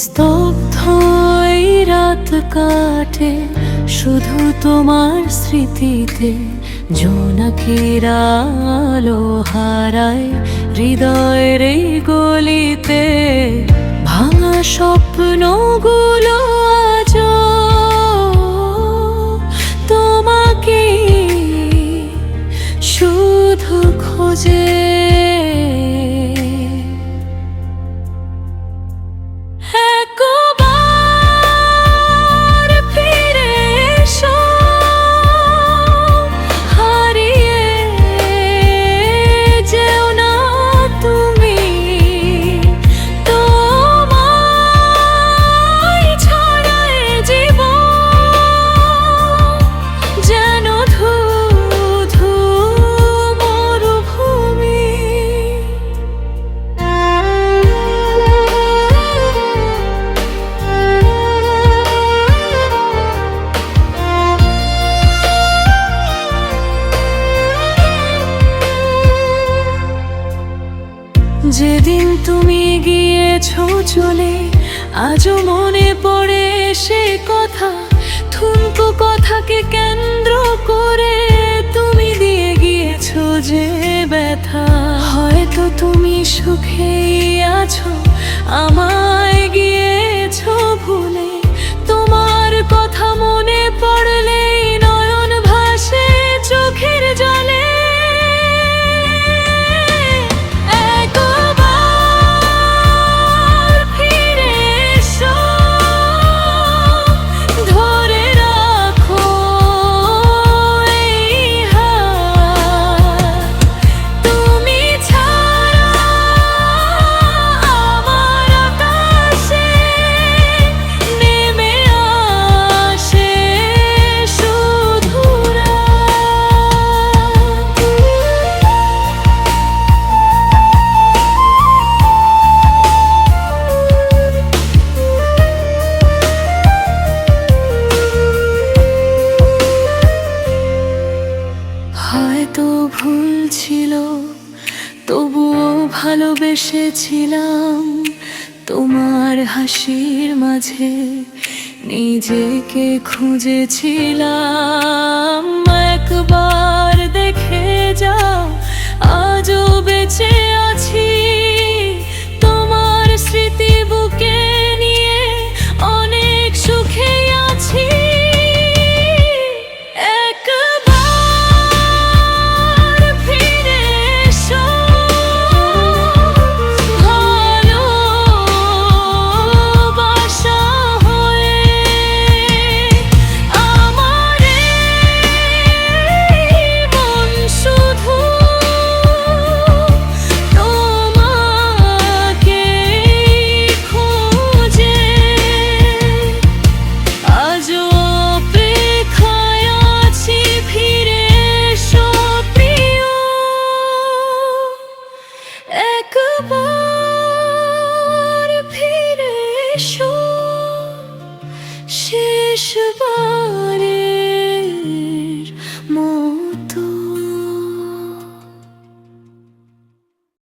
স্তব্ধ এই রাত কাটে শুধু তোমার স্মৃতিতে, জোনাকির আলো হারায় হৃদয়ের এই গলিতে। ভাঙা স্বপ্নগুলো আজ তোমাকে শুধু খোঁজে। যেদিন তুমি গিয়েছো চলে, আজও মনে পড়ে সে কথা। ঠুনকো কথাকে কেন্দ্র করে তুমি দিয়ে গিয়েছো যে ব্যথা। হয়তো তুমি সুখেই আছো, আমায় গিয়েছো ভুলে। তোমার কথা মনে পড়লেই নয়ন ভাসে চোখের জলে। হয়তো ভুল ছিল, তবুও ভালোবেসেছিলাম। তোমার হাসির মাঝে নিজেকে খুঁজেছিলাম। একবার দেখে যাও, আজও বেঁচে